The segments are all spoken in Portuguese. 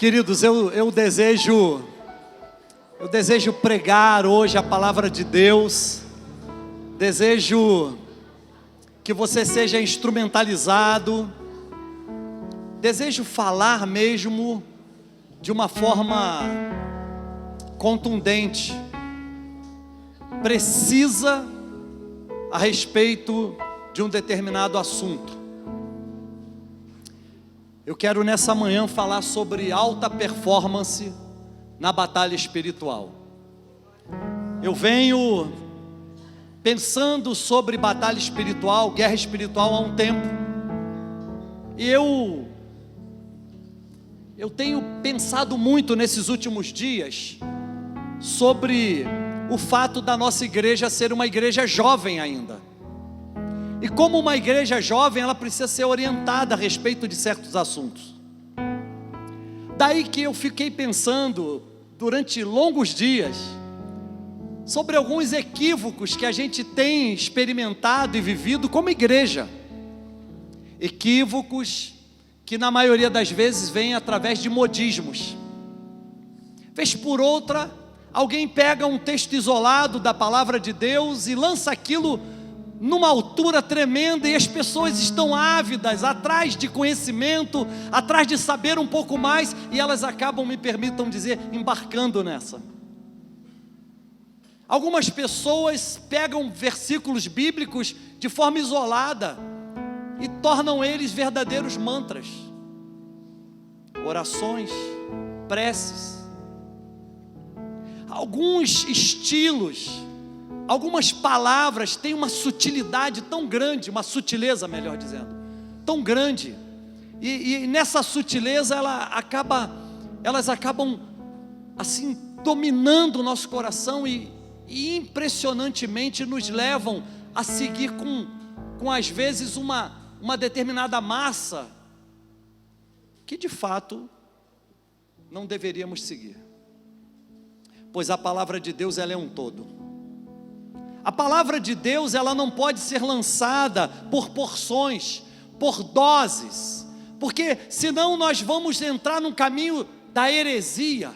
Queridos, eu desejo pregar hoje a palavra de Deus. Desejo que você seja instrumentalizado. Desejo falar mesmo de uma forma contundente, precisa a respeito de um determinado assunto. Eu quero nessa manhã falar sobre alta performance na batalha espiritual. Eu venho pensando sobre batalha espiritual, guerra espiritual há um tempo. E eu tenho pensado muito nesses últimos dias sobre o fato da nossa igreja ser uma igreja jovem ainda. E como uma igreja jovem, ela precisa ser orientada a respeito de certos assuntos. Daí que eu fiquei pensando durante longos dias sobre alguns equívocos que a gente tem experimentado e vivido como igreja. Equívocos que na maioria das vezes vêm através de modismos. Vez por outra, alguém pega um texto isolado da palavra de Deus e lança aquilo numa altura tremenda, e as pessoas estão ávidas, atrás de conhecimento, atrás de saber um pouco mais, e elas acabam, me permitam dizer, embarcando nessa. Algumas pessoas pegam versículos bíblicos de forma isolada e tornam eles verdadeiros mantras, orações, preces. Alguns estilos, algumas palavras têm uma sutilidade tão grande, uma sutileza, melhor dizendo, tão grande, e nessa sutileza elas acabam assim dominando o nosso coração e impressionantemente nos levam a seguir com às vezes uma determinada massa que de fato não deveríamos seguir, pois a palavra de Deus ela é um todo. A palavra de Deus, ela não pode ser lançada por porções, por doses, porque senão nós vamos entrar num caminho da heresia.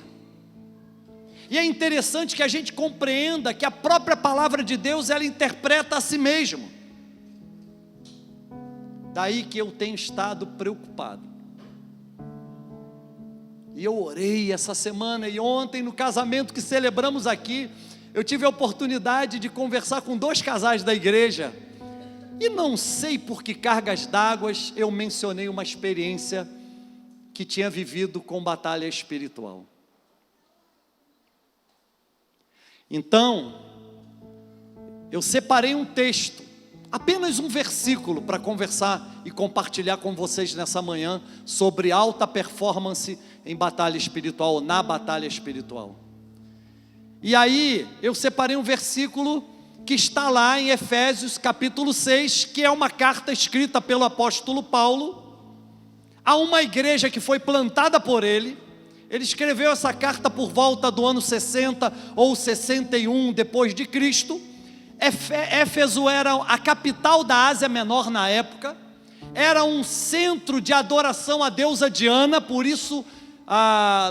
E é interessante que a gente compreenda que a própria palavra de Deus, ela interpreta a si mesmo. Daí que eu tenho estado preocupado. E eu orei essa semana e ontem no casamento que celebramos aqui, eu tive a oportunidade de conversar com 2 casais da igreja, e não sei por que cargas d'água eu mencionei uma experiência que tinha vivido com batalha espiritual. Então, eu separei um texto, apenas um versículo para conversar e compartilhar com vocês nessa manhã sobre alta performance em batalha espiritual, na batalha espiritual. E aí, eu separei um versículo que está lá em Efésios capítulo 6, que é uma carta escrita pelo apóstolo Paulo, a uma igreja que foi plantada por ele. Ele escreveu essa carta por volta do ano 60 ou 61 depois de Cristo. Éfeso era a capital da Ásia Menor na época, era um centro de adoração à deusa Diana, por isso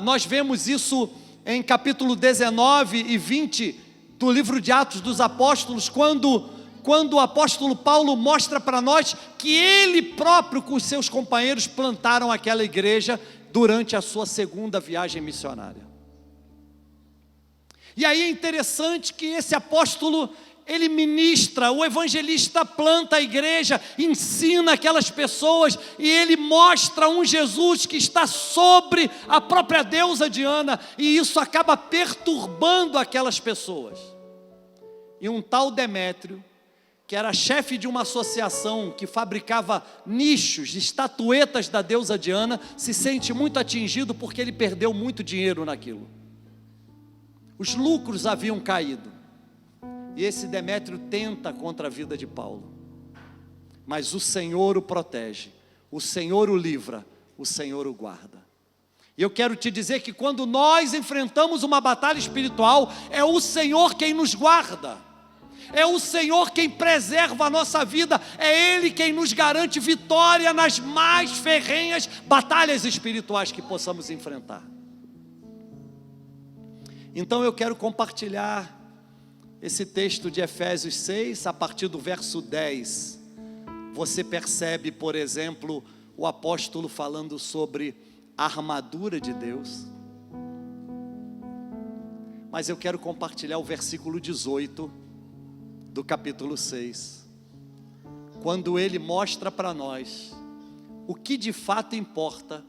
nós vemos isso em capítulo 19 e 20 do livro de Atos dos Apóstolos, quando o apóstolo Paulo mostra para nós que ele próprio com os seus companheiros plantaram aquela igreja durante a sua segunda viagem missionária. E aí é interessante que esse apóstolo, ele ministra, o evangelista planta a igreja, ensina aquelas pessoas, e ele mostra um Jesus que está sobre a própria deusa Diana, e isso acaba perturbando aquelas pessoas. E um tal Demétrio, que era chefe de uma associação que fabricava nichos, estatuetas da deusa Diana, se sente muito atingido porque ele perdeu muito dinheiro naquilo. Os lucros haviam caído. E esse Demétrio tenta contra a vida de Paulo, mas o Senhor o protege, o Senhor o livra, o Senhor o guarda. E eu quero te dizer que quando nós enfrentamos uma batalha espiritual, é o Senhor quem nos guarda. É o Senhor quem preserva a nossa vida, é Ele quem nos garante vitória nas mais ferrenhas batalhas espirituais que possamos enfrentar. Então eu quero compartilhar esse texto de Efésios 6, a partir do verso 10. Você percebe, por exemplo, o apóstolo falando sobre a armadura de Deus. Mas eu quero compartilhar o versículo 18 do capítulo 6, quando ele mostra para nós o que de fato importa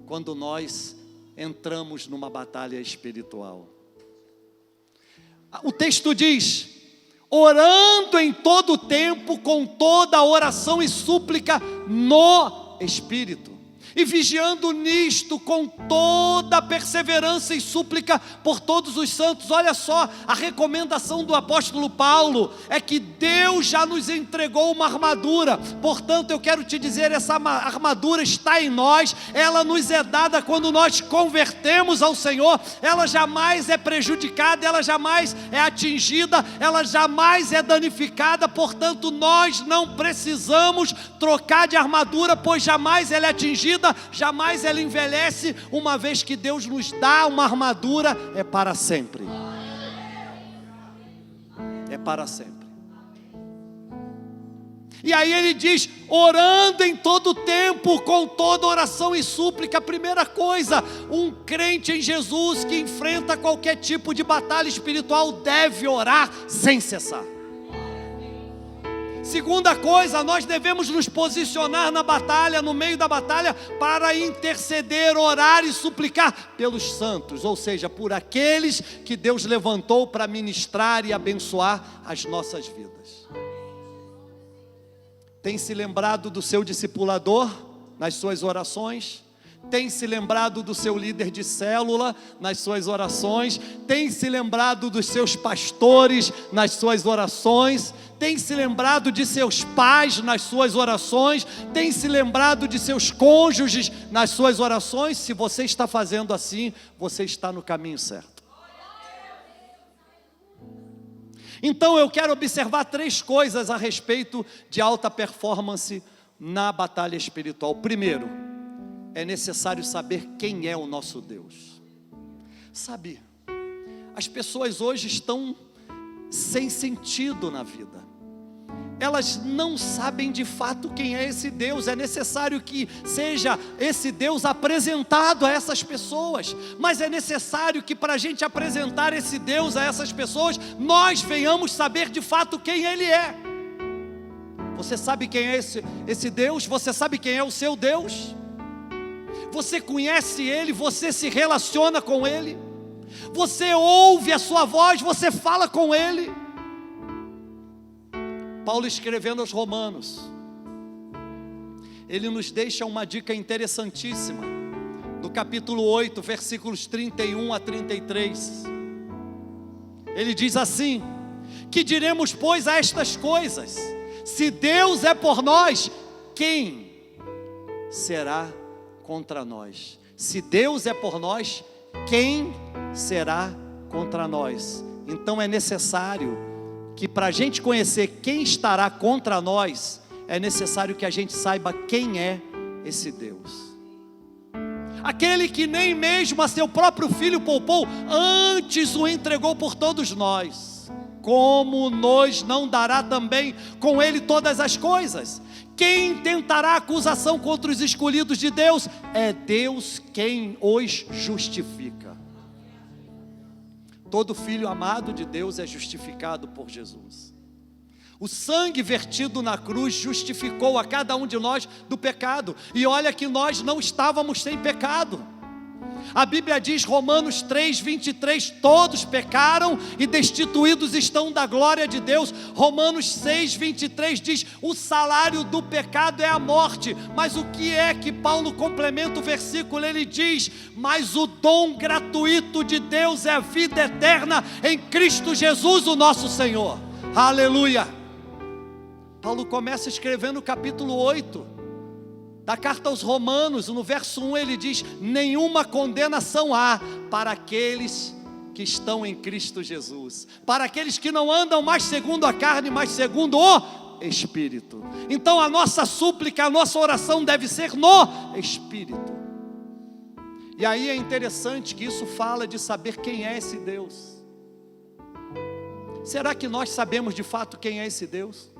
quando nós entramos numa batalha espiritual. O texto diz: orando em todo o tempo, com toda oração e súplica no Espírito, e vigiando nisto com toda perseverança e súplica por todos os santos. Olha só, a recomendação do apóstolo Paulo é que Deus já nos entregou uma armadura. Portanto, eu quero te dizer, essa armadura está em nós, ela nos é dada quando nós convertemos ao Senhor. Ela jamais é prejudicada, ela jamais é atingida, ela jamais é danificada. Portanto, nós não precisamos trocar de armadura, pois jamais ela é atingida, jamais ela envelhece. Uma vez que Deus nos dá uma armadura, é para sempre. É para sempre. E aí ele diz: orando em todo tempo, com toda oração e súplica. Primeira coisa, um crente em Jesus que enfrenta qualquer tipo de batalha espiritual deve orar sem cessar. Segunda coisa, nós devemos nos posicionar na batalha, no meio da batalha, para interceder, orar e suplicar pelos santos, ou seja, por aqueles que Deus levantou para ministrar e abençoar as nossas vidas. Tem se lembrado do seu discipulador nas suas orações? Tem se lembrado do seu líder de célula nas suas orações? Tem se lembrado dos seus pastores nas suas orações? Tem se lembrado de seus pais nas suas orações? Tem se lembrado de seus cônjuges nas suas orações? Se você está fazendo assim, você está no caminho certo. Então eu quero observar 3 coisas a respeito de alta performance na batalha espiritual. Primeiro, é necessário saber quem é o nosso Deus. Sabe, as pessoas hoje estão sem sentido na vida. Elas não sabem de fato quem é esse Deus. É necessário que seja esse Deus apresentado a essas pessoas. Mas é necessário que, para a gente apresentar esse Deus a essas pessoas, nós venhamos saber de fato quem Ele é. Você sabe quem é esse Deus? Você sabe quem é o seu Deus? Você conhece Ele? Você se relaciona com Ele? Você ouve a sua voz? Você fala com Ele? Paulo, escrevendo aos Romanos, ele nos deixa uma dica interessantíssima, no capítulo 8, versículos 31 a 33. Ele diz assim: que diremos, pois, a estas coisas? Se Deus é por nós, quem será contra nós? Se Deus é por nós, quem será contra nós? Então é necessário que, para a gente conhecer quem estará contra nós, é necessário que a gente saiba quem é esse Deus. Aquele que nem mesmo a seu próprio Filho poupou, antes o entregou por todos nós, como nos não dará também com Ele todas as coisas? Quem tentará acusação contra os escolhidos de Deus? É Deus quem os justifica. Todo filho amado de Deus é justificado por Jesus. O sangue vertido na cruz justificou a cada um de nós do pecado. E olha que nós não estávamos sem pecado. A Bíblia diz, Romanos 3, 23, todos pecaram e destituídos estão da glória de Deus. Romanos 6, 23 diz, o salário do pecado é a morte. Mas o que é que Paulo complementa o versículo? Ele diz, mas o dom gratuito de Deus é a vida eterna em Cristo Jesus, o nosso Senhor. Aleluia! Paulo começa escrevendo o capítulo 8 da carta aos Romanos. No verso 1 ele diz, nenhuma condenação há para aqueles que estão em Cristo Jesus. Para aqueles que não andam mais segundo a carne, mas segundo o Espírito. Então a nossa súplica, a nossa oração deve ser no Espírito. E aí é interessante que isso fala de saber quem é esse Deus. Será que nós sabemos de fato quem é esse Deus?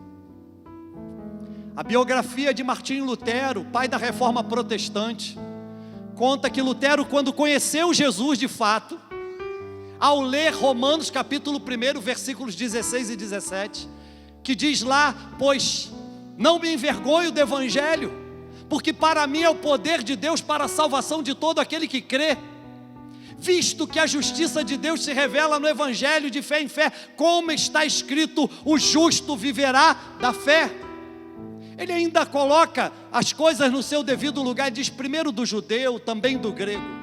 A biografia de Martinho Lutero, pai da Reforma Protestante, conta que Lutero, quando conheceu Jesus de fato, ao ler Romanos capítulo 1, versículos 16 e 17, que diz lá: pois não me envergonho do Evangelho, porque para mim é o poder de Deus para a salvação de todo aquele que crê, visto que a justiça de Deus se revela no Evangelho de fé em fé, como está escrito, o justo viverá da fé. Ele ainda coloca as coisas no seu devido lugar, diz primeiro do judeu, também do grego.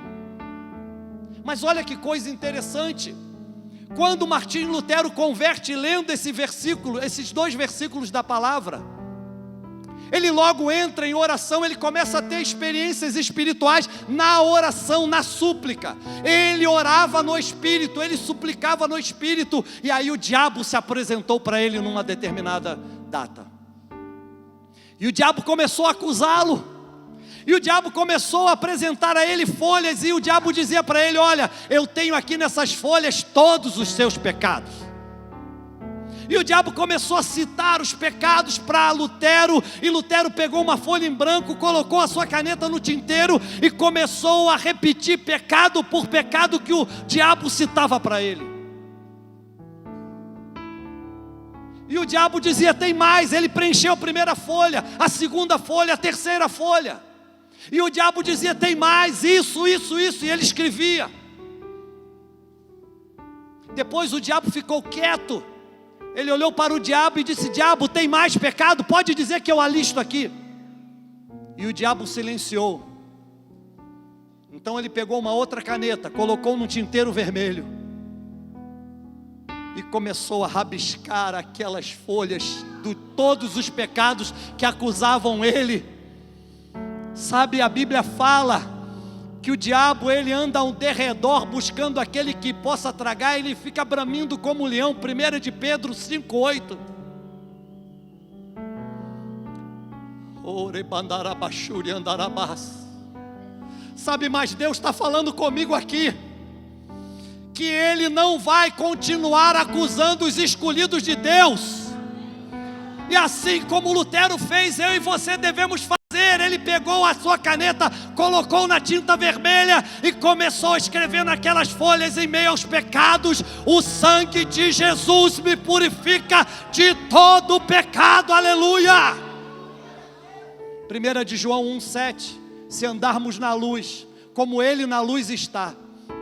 Mas olha que coisa interessante, quando Martinho Lutero converte lendo esse versículo, esses 2 versículos da palavra, ele logo entra em oração, ele começa a ter experiências espirituais na oração, na súplica. Ele orava no Espírito, ele suplicava no Espírito, e aí o diabo se apresentou para ele numa determinada data. E o diabo começou a acusá-lo. E o diabo começou a apresentar a ele folhas, e o diabo dizia para ele: olha, eu tenho aqui nessas folhas todos os seus pecados. E o diabo começou a citar os pecados para Lutero, e Lutero pegou uma folha em branco, colocou a sua caneta no tinteiro e começou a repetir pecado por pecado que o diabo citava para ele. E o diabo dizia: tem mais. Ele preencheu a primeira folha, a segunda folha, a terceira folha. E o diabo dizia: tem mais, isso, e ele escrevia. Depois o diabo ficou quieto. Ele olhou para o diabo e disse: diabo, tem mais pecado? Pode dizer que eu alisto aqui. E o diabo silenciou. Então ele pegou uma outra caneta, colocou num tinteiro vermelho e começou a rabiscar aquelas folhas de todos os pecados que acusavam ele. Sabe, a Bíblia fala que o diabo, ele anda ao derredor buscando aquele que possa tragar, ele fica bramindo como um leão. 1 de Pedro 5:8. Sabe, mas Deus está falando comigo aqui, que Ele não vai continuar acusando os escolhidos de Deus. E assim como Lutero fez, eu e você devemos fazer. Ele pegou a sua caneta, colocou na tinta vermelha e começou a escrever naquelas folhas: em meio aos pecados, o sangue de Jesus me purifica de todo pecado, aleluia. 1 de João 1:7, se andarmos na luz, como Ele na luz está,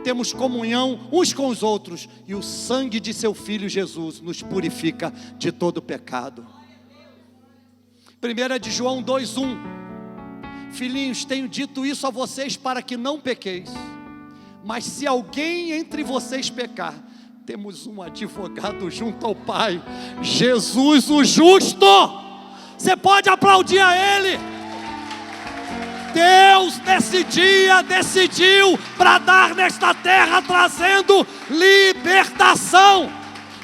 temos comunhão uns com os outros, e o sangue de seu Filho Jesus nos purifica de todo pecado. 1 de João 2:1, filhinhos, tenho dito isso a vocês para que não pequeis, mas se alguém entre vocês pecar, temos um advogado junto ao Pai, Jesus o justo. Você pode aplaudir a Ele. Deus nesse dia decidiu bradar nesta terra, trazendo libertação.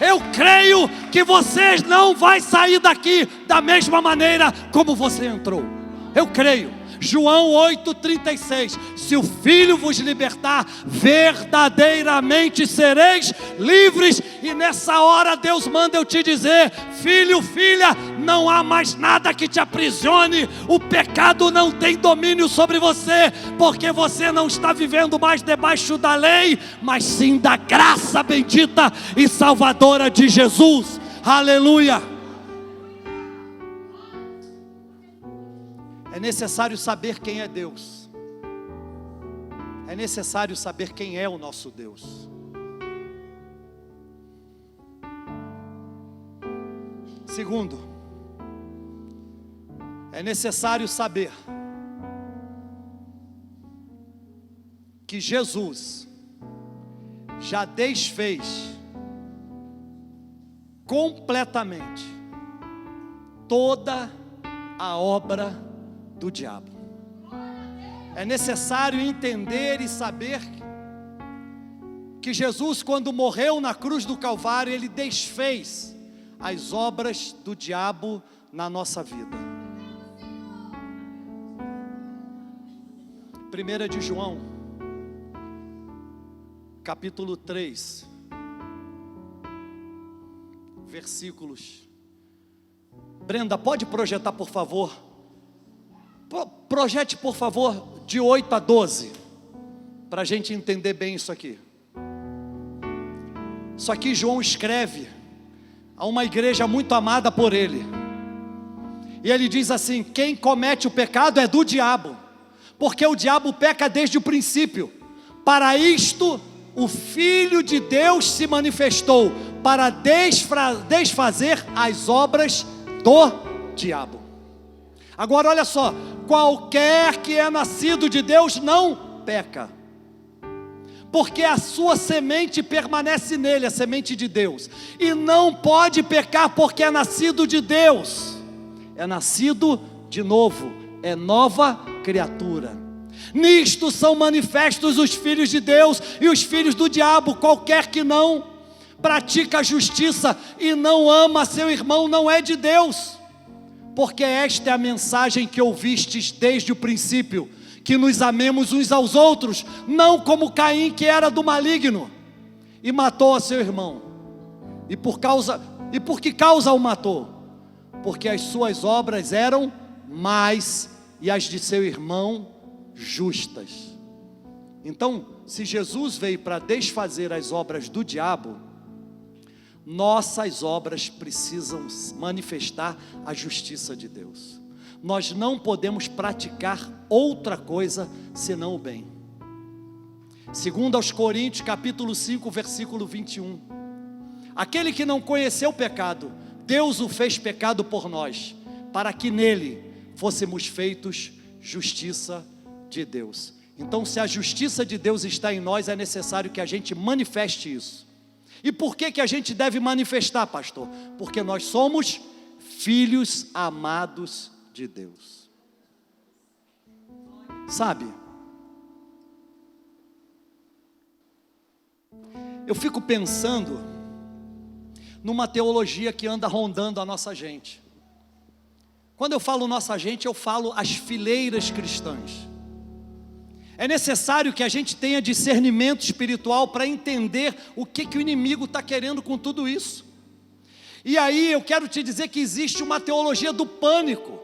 Eu creio que você não vai sair daqui da mesma maneira como você entrou. Eu creio. João 8,36, se o Filho vos libertar, verdadeiramente sereis livres. E nessa hora Deus manda eu te dizer: filho, filha, não há mais nada que te aprisione. O pecado não tem domínio sobre você, porque você não está vivendo mais debaixo da lei, mas sim da graça bendita e salvadora de Jesus. Aleluia. É necessário saber quem é Deus. É necessário saber quem é o nosso Deus. Segundo, é necessário saber que Jesus já desfez completamente toda a obra do diabo. É necessário entender e saber que Jesus, quando morreu na cruz do Calvário, Ele desfez as obras do diabo na nossa vida. 1 de João, capítulo 3, versículos. Brenda, pode projetar, por favor? Projete, por favor, de 8 a 12, para a gente entender bem isso aqui. Isso aqui João escreve a uma igreja muito amada por ele. E ele diz assim: quem comete o pecado é do diabo, porque o diabo peca desde o princípio. Para isto o Filho de Deus se manifestou, para desfazer as obras do diabo. Agora olha só, qualquer que é nascido de Deus não peca, porque a sua semente permanece nele, a semente de Deus, e não pode pecar porque é nascido de Deus, é nascido de novo, é nova criatura. Nisto são manifestos os filhos de Deus e os filhos do diabo. Qualquer que não pratica a justiça e não ama seu irmão não é de Deus, porque esta é a mensagem que ouvistes desde o princípio, que nos amemos uns aos outros, não como Caim, que era do maligno e matou a seu irmão. E por que causa o matou? Porque as suas obras eram más e as de seu irmão justas. Então, se Jesus veio para desfazer as obras do diabo, nossas obras precisam manifestar a justiça de Deus. Nós não podemos praticar outra coisa senão o bem. Segundo aos Coríntios, capítulo 5, versículo 21. Aquele que não conheceu o pecado, Deus o fez pecado por nós, para que nele fôssemos feitos justiça de Deus. Então, se a justiça de Deus está em nós, é necessário que a gente manifeste isso. E por que a gente deve manifestar, pastor? Porque nós somos filhos amados de Deus. Sabe, eu fico pensando numa teologia que anda rondando a nossa gente. Quando eu falo nossa gente, eu falo as fileiras cristãs. É necessário que a gente tenha discernimento espiritual para entender o que o inimigo está querendo com tudo isso. E aí eu quero te dizer que existe uma teologia do pânico,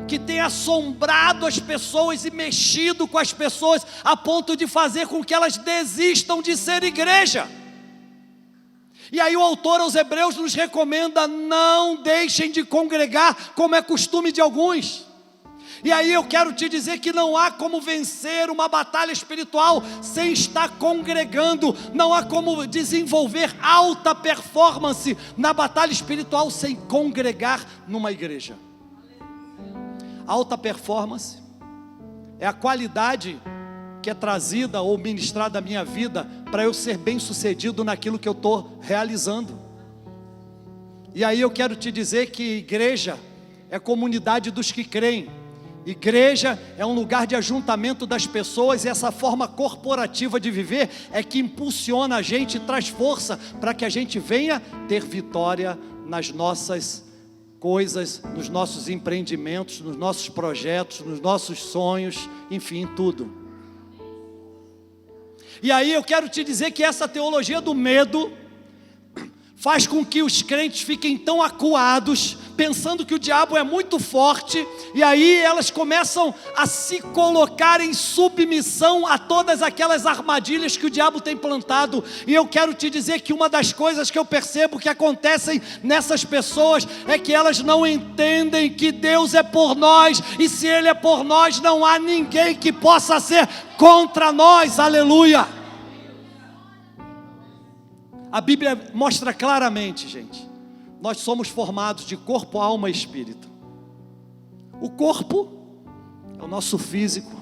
que tem assombrado as pessoas e mexido com as pessoas, a ponto de fazer com que elas desistam de ser igreja. E aí o autor aos Hebreus nos recomenda: não deixem de congregar, como é costume de alguns. E aí eu quero te dizer que não há como vencer uma batalha espiritual sem estar congregando. Não há como desenvolver alta performance na batalha espiritual sem congregar numa igreja. Alta performance é a qualidade que é trazida ou ministrada à minha vida para eu ser bem sucedido naquilo que eu estou realizando. E aí eu quero te dizer que igreja é comunidade dos que creem. Igreja é um lugar de ajuntamento das pessoas, e essa forma corporativa de viver é que impulsiona a gente e traz força para que a gente venha ter vitória nas nossas coisas, nos nossos empreendimentos, nos nossos projetos, nos nossos sonhos, enfim, tudo. E aí eu quero te dizer que essa teologia do medo faz com que os crentes fiquem tão acuados, pensando que o diabo é muito forte, e aí elas começam a se colocar em submissão a todas aquelas armadilhas que o diabo tem plantado. E eu quero te dizer que uma das coisas que eu percebo que acontecem nessas pessoas é que elas não entendem que Deus é por nós, e se Ele é por nós, não há ninguém que possa ser contra nós. Aleluia! A Bíblia mostra claramente, gente, nós somos formados de corpo, alma e espírito. O corpo é o nosso físico.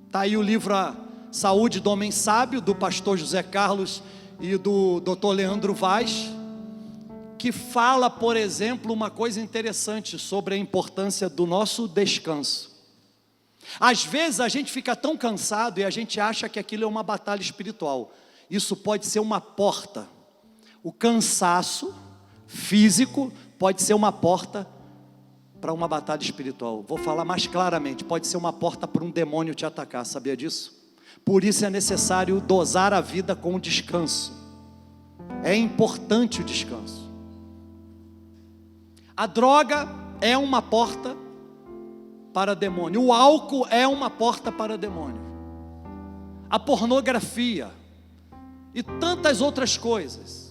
Está aí o livro A Saúde do Homem Sábio, do pastor José Carlos e do Dr. Leandro Vaz, que fala, por exemplo, uma coisa interessante sobre a importância do nosso descanso. Às vezes a gente fica tão cansado e a gente acha que aquilo é uma batalha espiritual. Isso pode ser uma porta. O cansaço físico pode ser uma porta para uma batalha espiritual. Vou falar mais claramente, pode ser uma porta para um demônio te atacar, sabia disso? Por isso é necessário dosar a vida com o descanso. É importante o descanso. A droga é uma porta para demônio. O álcool é uma porta para demônio. A pornografia e tantas outras coisas.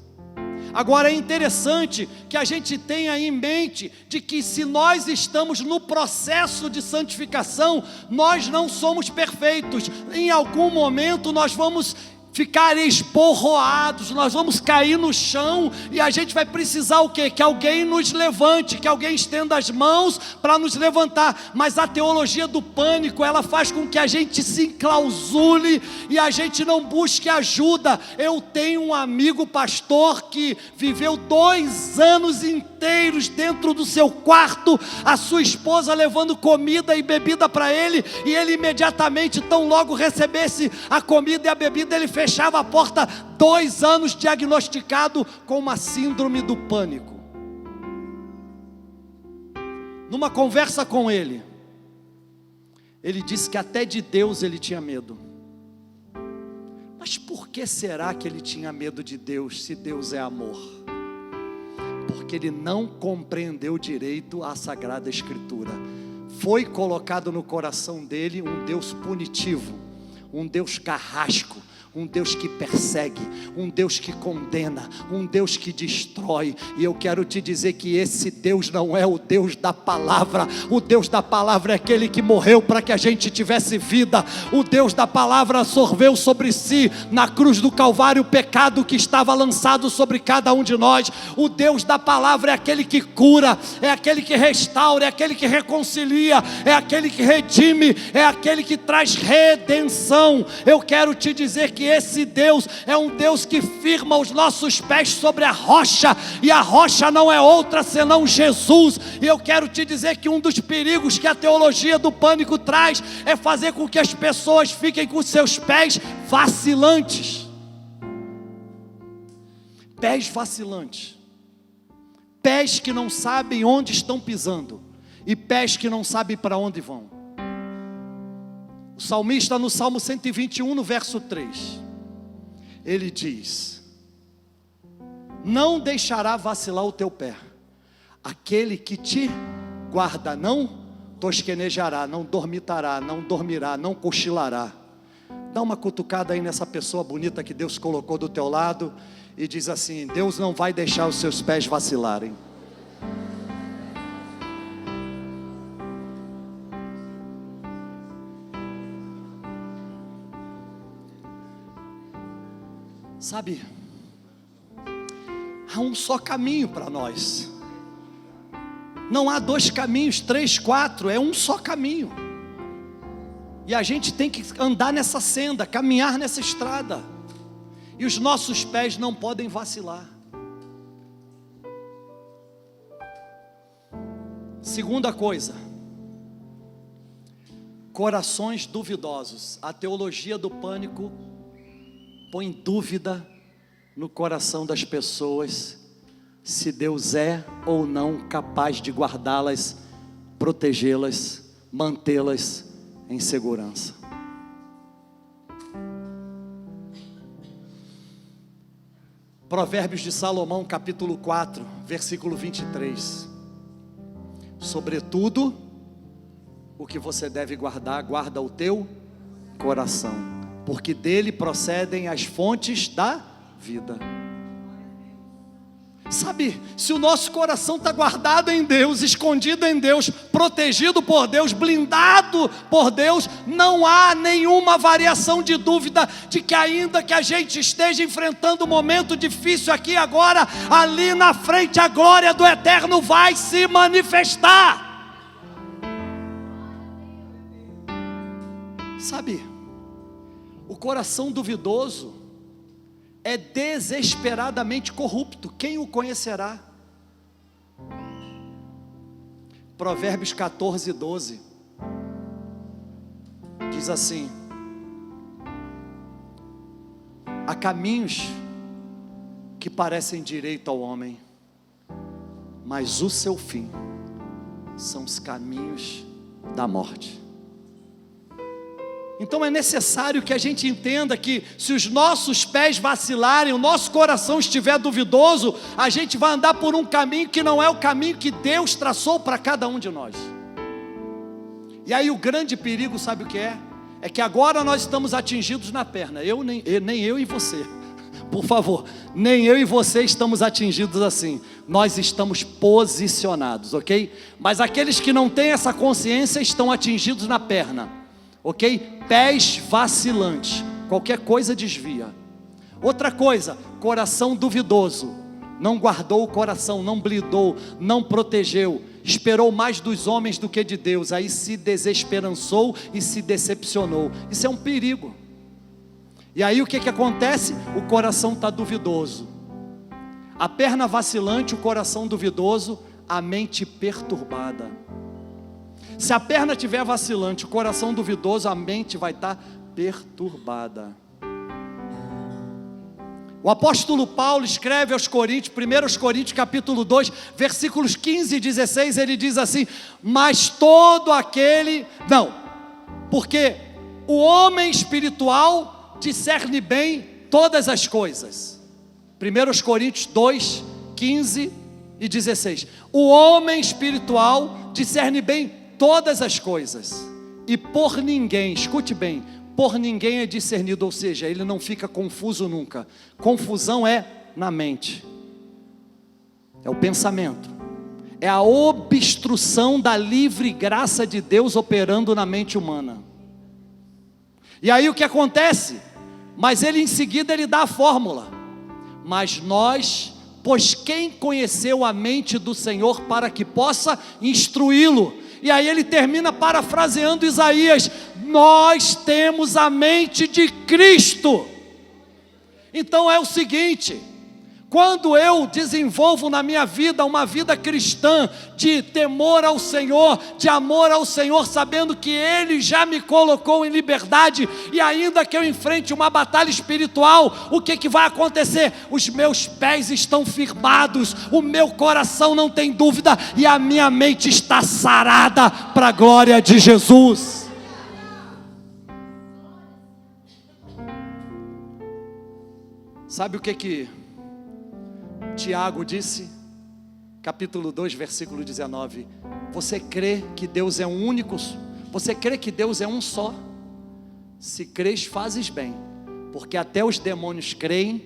Agora é interessante que a gente tenha em mente de que se nós estamos no processo de santificação, nós não somos perfeitos. Em algum momento nós vamos ficar esporroados, nós vamos cair no chão e a gente vai precisar o quê? Que alguém nos levante, que alguém estenda as mãos para nos levantar. Mas a teologia do pânico, ela faz com que a gente se enclausule e a gente não busque ajuda. Eu tenho um amigo pastor que viveu 2 anos inteiros dentro do seu quarto, a sua esposa levando comida e bebida para ele, e ele imediatamente, tão logo recebesse a comida e a bebida, ele fechava a porta. 2 anos diagnosticado com uma síndrome do pânico. Numa conversa com ele disse que até de Deus ele tinha medo. Mas por que será que ele tinha medo de Deus, se Deus é amor? Porque ele não compreendeu direito a Sagrada Escritura. Foi colocado no coração dele um Deus punitivo, um Deus carrasco, um Deus que persegue, um Deus que condena, um Deus que destrói. E eu quero te dizer que esse Deus não é o Deus da palavra. O Deus da palavra é aquele que morreu para que a gente tivesse vida. O Deus da palavra absorveu sobre si, na cruz do Calvário, o pecado que estava lançado sobre cada um de nós. O Deus da palavra é aquele que cura, é aquele que restaura, é aquele que reconcilia, é aquele que redime, é aquele que traz redenção. Eu quero te dizer que esse Deus é um Deus que firma os nossos pés sobre a rocha, e a rocha não é outra senão Jesus. E eu quero te dizer que um dos perigos que a teologia do pânico traz é fazer com que as pessoas fiquem com seus pés vacilantes. Pés vacilantes, pés que não sabem onde estão pisando, e pés que não sabem para onde vão. O salmista, no Salmo 121, no verso 3, ele diz: não deixará vacilar o teu pé, aquele que te guarda não tosquenejará, não dormitará, não dormirá, não cochilará. Dá uma cutucada aí nessa pessoa bonita que Deus colocou do teu lado e diz assim: Deus não vai deixar os seus pés vacilarem. Sabe, há um só caminho para nós. Não há 2 caminhos, 3, 4, é um só caminho. E a gente tem que andar nessa senda, caminhar nessa estrada. E os nossos pés não podem vacilar. Segunda coisa, corações duvidosos. A teologia do pânico põe dúvida no coração das pessoas se Deus é ou não capaz de guardá-las, protegê-las, mantê-las em segurança. Provérbios de Salomão, capítulo 4, versículo 23. Sobretudo, o que você deve guardar, guarda o teu coração, porque dele procedem as fontes da vida. Sabe, se o nosso coração está guardado em Deus, escondido em Deus, protegido por Deus, blindado por Deus, não há nenhuma variação de dúvida de que ainda que a gente esteja enfrentando um momento difícil aqui e agora, ali na frente a glória do Eterno vai se manifestar. Sabe, o coração duvidoso é desesperadamente corrupto. Quem o conhecerá? Provérbios 14, 12 diz assim: Há caminhos que parecem direito ao homem, mas o seu fim são os caminhos da morte. Então é necessário que a gente entenda que se os nossos pés vacilarem, o nosso coração estiver duvidoso, a gente vai andar por um caminho que não é o caminho que Deus traçou para cada um de nós. E aí o grande perigo, sabe o que é? É que agora nós estamos atingidos na perna, nem eu e você, por favor, nem eu e você estamos atingidos assim, nós estamos posicionados, ok? Mas aqueles que não têm essa consciência estão atingidos na perna, ok? Pés vacilantes, qualquer coisa desvia. Outra coisa, coração duvidoso, não guardou o coração, não blindou, não protegeu, esperou mais dos homens do que de Deus, aí se desesperançou e se decepcionou. Isso é um perigo. E aí o que acontece? O coração está duvidoso, a perna vacilante, o coração duvidoso, a mente perturbada. Se a perna estiver vacilante, o coração duvidoso, a mente vai estar perturbada. O apóstolo Paulo escreve aos Coríntios, 1 Coríntios capítulo 2, versículos 15 e 16, ele diz assim: mas todo aquele, porque o homem espiritual discerne bem todas as coisas. 1 Coríntios 2, 15 e 16. O homem espiritual discerne bem todas as coisas, e por ninguém, escute bem, por ninguém é discernido, ou seja, ele não fica confuso nunca. Confusão é na mente, é o pensamento, é a obstrução da livre graça de Deus operando na mente humana. E aí o que acontece? Mas ele em seguida ele dá a fórmula: mas nós, pois quem conheceu a mente do Senhor para que possa instruí-lo? E aí ele termina parafraseando Isaías: nós temos a mente de Cristo. Então é o seguinte: quando eu desenvolvo na minha vida uma vida cristã de temor ao Senhor, de amor ao Senhor, sabendo que Ele já me colocou em liberdade, e ainda que eu enfrente uma batalha espiritual, o que vai acontecer? Os meus pés estão firmados, o meu coração não tem dúvida, e a minha mente está sarada para a glória de Jesus. Sabe o que Tiago disse? Capítulo 2, versículo 19. Você crê que Deus é um único? Você crê que Deus é um só? Se crês, fazes bem, porque até os demônios creem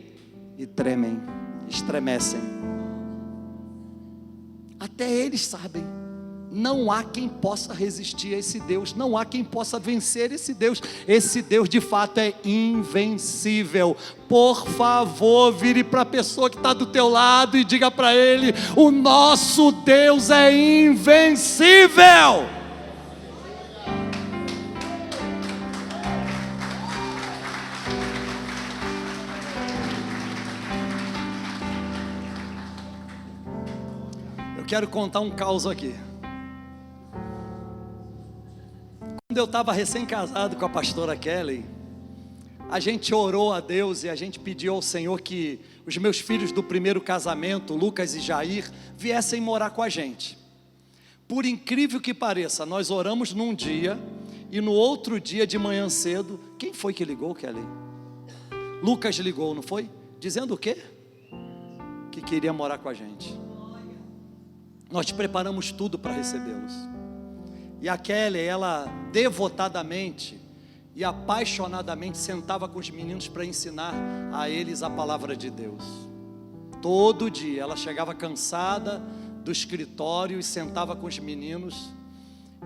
e tremem, estremecem. Até eles sabem. Não há quem possa resistir a esse Deus, não há quem possa vencer esse Deus. Esse Deus de fato é invencível. Por favor, vire para a pessoa que está do teu lado e diga para ele: o nosso Deus é invencível. Eu quero contar um caos aqui. Quando eu estava recém-casado com a pastora Kelly, a gente orou a Deus e a gente pediu ao Senhor que os meus filhos do primeiro casamento, Lucas e Jair, viessem morar com a gente. Por incrível que pareça, nós oramos num dia e no outro dia de manhã cedo, quem foi que ligou, Kelly? Lucas ligou, não foi? Dizendo o quê? Que queria morar com a gente. Nós preparamos tudo para recebê-los. E a Kelly, ela devotadamente e apaixonadamente sentava com os meninos para ensinar a eles a palavra de Deus. Todo dia ela chegava cansada do escritório e sentava com os meninos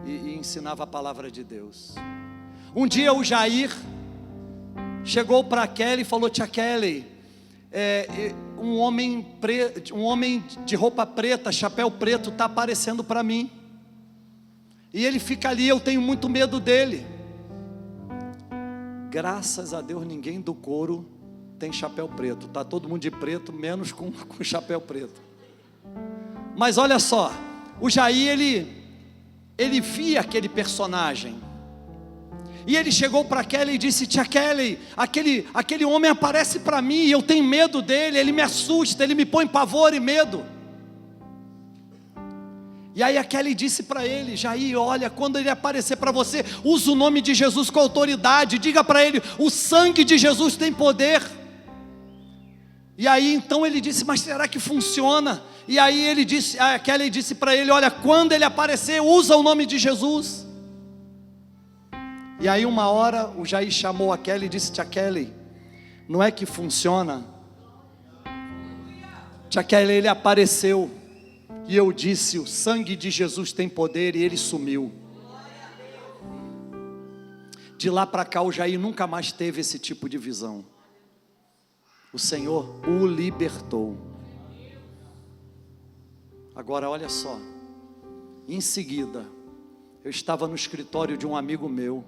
e ensinava a palavra de Deus. Um dia o Jair chegou para a Kelly e falou: tia Kelly, um homem de roupa preta, chapéu preto, está aparecendo para mim. E ele fica ali, eu tenho muito medo dele. Graças a Deus ninguém do coro tem chapéu preto. Está todo mundo de preto, menos com chapéu preto. Mas olha só, o Jair, ele via aquele personagem. E ele chegou para Kelly e disse: tia Kelly, aquele homem aparece para mim e eu tenho medo dele, ele me assusta, ele me põe pavor e medo. E aí a Kelly disse para ele: Jair, olha, quando ele aparecer para você, usa o nome de Jesus com autoridade, diga para ele: o sangue de Jesus tem poder. E aí então ele disse: mas será que funciona? E aí a Kelly disse para ele: olha, quando ele aparecer, usa o nome de Jesus. E aí uma hora o Jair chamou a Kelly e disse: tia Kelly, não é que funciona? Tia Kelly, ele apareceu e eu disse: o sangue de Jesus tem poder, e ele sumiu. De lá para cá o Jair nunca mais teve esse tipo de visão. O Senhor o libertou. Agora olha só, em seguida eu estava no escritório de um amigo meu,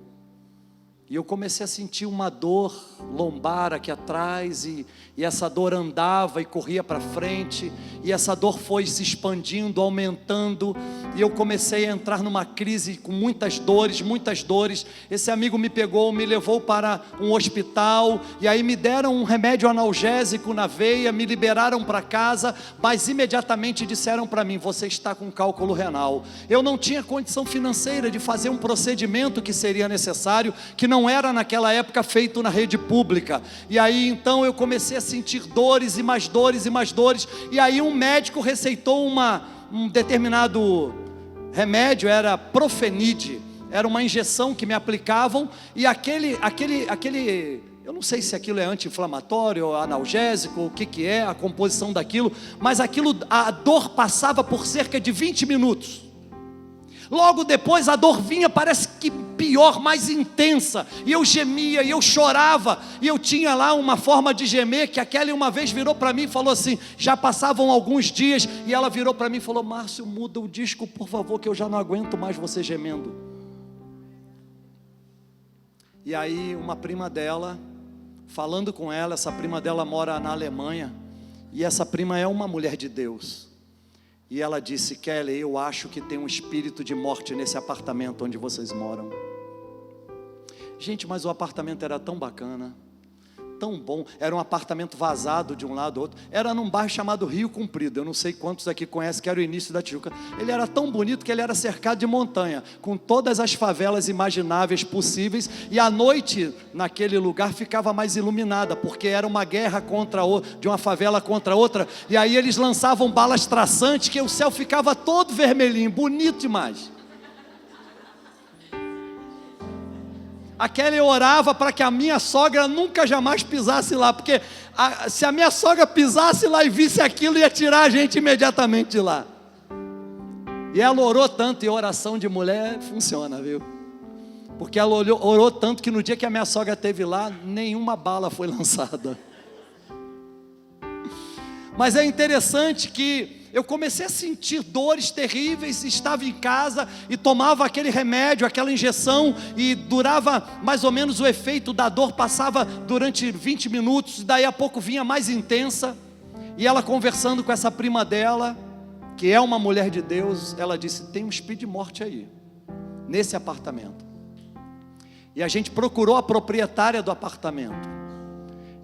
e eu comecei a sentir uma dor lombar aqui atrás, e essa dor andava e corria para frente, e essa dor foi se expandindo, aumentando, e eu comecei a entrar numa crise com muitas dores. Esse amigo me pegou, me levou para um hospital, e aí me deram um remédio analgésico na veia, me liberaram para casa, mas imediatamente disseram para mim: você está com cálculo renal. Eu não tinha condição financeira de fazer um procedimento que seria necessário, que não era naquela época feito na rede pública. E aí então eu comecei a sentir dores e mais dores, e aí um médico receitou um determinado remédio, era Profenid, era uma injeção que me aplicavam, e aquele, eu não sei se aquilo é anti-inflamatório, analgésico, o que é a composição daquilo, mas a dor passava por cerca de 20 minutos. Logo depois a dor vinha, parece que pior, mais intensa, e eu gemia, e eu chorava, e eu tinha lá uma forma de gemer, que a Kelly uma vez virou para mim e falou assim, já passavam alguns dias, e ela virou para mim e falou: Márcio, muda o disco por favor, que eu já não aguento mais você gemendo. E aí uma prima dela, falando com ela, essa prima dela mora na Alemanha, e essa prima é uma mulher de Deus, e ela disse: Kelly, eu acho que tem um espírito de morte nesse apartamento onde vocês moram. Gente, mas o apartamento era tão bacana, tão bom, era um apartamento vazado de um lado ao outro, era num bairro chamado Rio Comprido, eu não sei quantos aqui conhecem, que era o início da Tijuca. Ele era tão bonito que ele era cercado de montanha, com todas as favelas imagináveis possíveis, e a noite naquele lugar ficava mais iluminada, porque era uma guerra de uma favela contra outra, e aí eles lançavam balas traçantes, que o céu ficava todo vermelhinho, bonito demais. A Kelly orava para que a minha sogra nunca jamais pisasse lá, porque se a minha sogra pisasse lá e visse aquilo, ia tirar a gente imediatamente de lá. E ela orou tanto, e oração de mulher funciona, viu? Porque ela orou tanto que no dia que a minha sogra esteve lá, nenhuma bala foi lançada. Mas é interessante que eu comecei a sentir dores terríveis, estava em casa e tomava aquele remédio, aquela injeção, e durava mais ou menos, o efeito da dor passava durante 20 minutos, daí a pouco vinha mais intensa, e ela conversando com essa prima dela, que é uma mulher de Deus, ela disse: tem um espírito de morte aí, nesse apartamento. E a gente procurou a proprietária do apartamento,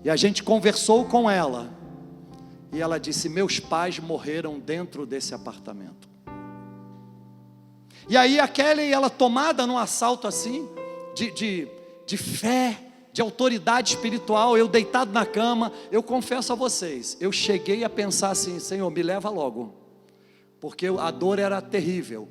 e a gente conversou com ela, e ela disse: meus pais morreram dentro desse apartamento. E aí a Kelly, ela tomada num assalto assim, de fé, de autoridade espiritual, eu deitado na cama, eu confesso a vocês, eu cheguei a pensar assim: Senhor, me leva logo, porque a dor era terrível.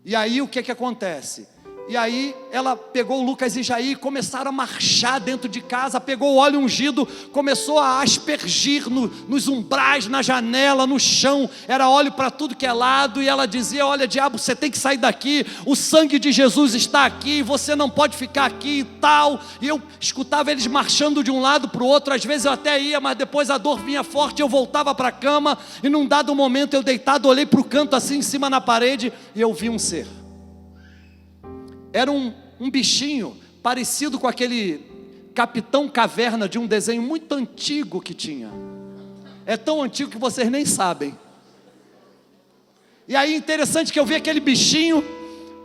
E aí o que acontece? E aí ela pegou o Lucas e Jair, começaram a marchar dentro de casa, pegou o óleo ungido, começou a aspergir nos umbrais, na janela, no chão, era óleo para tudo que é lado, e ela dizia: olha, diabo, você tem que sair daqui, o sangue de Jesus está aqui, você não pode ficar aqui e tal. E eu escutava eles marchando de um lado para o outro, às vezes eu até ia, mas depois a dor vinha forte, eu voltava para a cama, e num dado momento eu deitado, olhei para o canto assim, em cima na parede, e eu vi um ser. Era um bichinho parecido com aquele Capitão Caverna de um desenho muito antigo que tinha. É tão antigo que vocês nem sabem. E aí interessante que eu vi aquele bichinho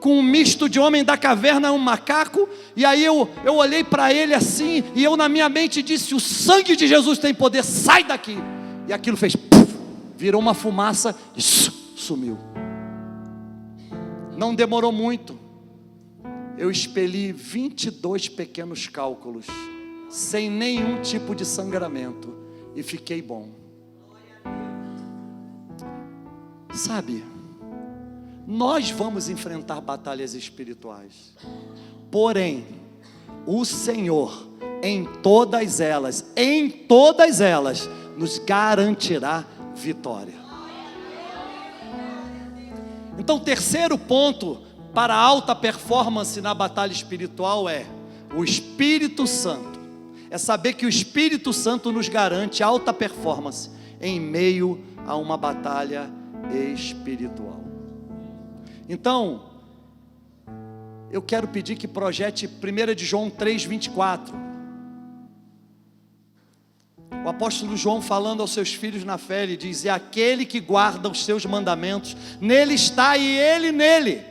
com um misto de homem da caverna e um macaco, e aí eu olhei para ele assim, e eu na minha mente disse: o sangue de Jesus tem poder, sai daqui. E aquilo fez, puff, virou uma fumaça e sumiu. Não demorou muito, eu expeli 22 pequenos cálculos, sem nenhum tipo de sangramento, e fiquei bom. Sabe, nós vamos enfrentar batalhas espirituais, porém, o Senhor, em todas elas, nos garantirá vitória. Então, terceiro ponto para a alta performance na batalha espiritual é o Espírito Santo. É saber que o Espírito Santo nos garante alta performance em meio a uma batalha espiritual. Então, eu quero pedir que projete 1 de João 3:24. O apóstolo João, falando aos seus filhos na fé, ele diz: é aquele que guarda os seus mandamentos, nele está e ele nele,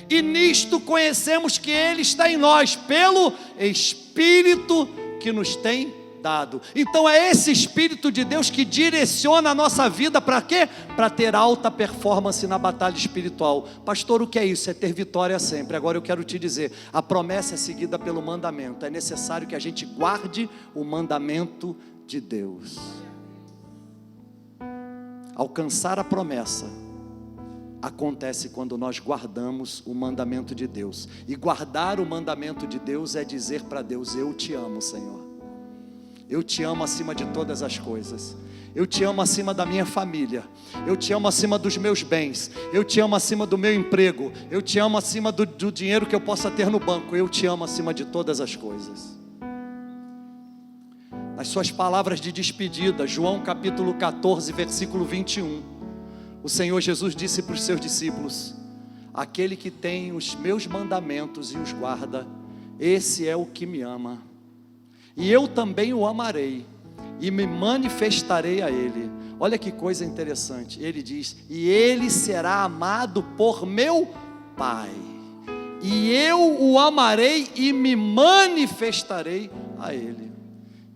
e nisto conhecemos que ele está em nós, pelo Espírito que nos tem dado. Então é esse Espírito de Deus que direciona a nossa vida para quê? Para ter alta performance na batalha espiritual. Pastor, o que é isso? É ter vitória sempre. Agora eu quero te dizer, a promessa é seguida pelo mandamento. É necessário que a gente guarde o mandamento de Deus. Alcançar a promessa acontece quando nós guardamos o mandamento de Deus. E guardar o mandamento de Deus é dizer para Deus: eu te amo, Senhor. Eu te amo acima de todas as coisas. Eu te amo acima da minha família. Eu te amo acima dos meus bens. Eu te amo acima do meu emprego. Eu te amo acima do dinheiro que eu possa ter no banco. Eu te amo acima de todas as coisas. Nas suas palavras de despedida, João capítulo 14, versículo 21, o Senhor Jesus disse para os seus discípulos: aquele que tem os meus mandamentos e os guarda, esse é o que me ama. E eu também o amarei, e me manifestarei a ele. Olha que coisa interessante, ele diz: e ele será amado por meu Pai, e eu o amarei e me manifestarei a ele.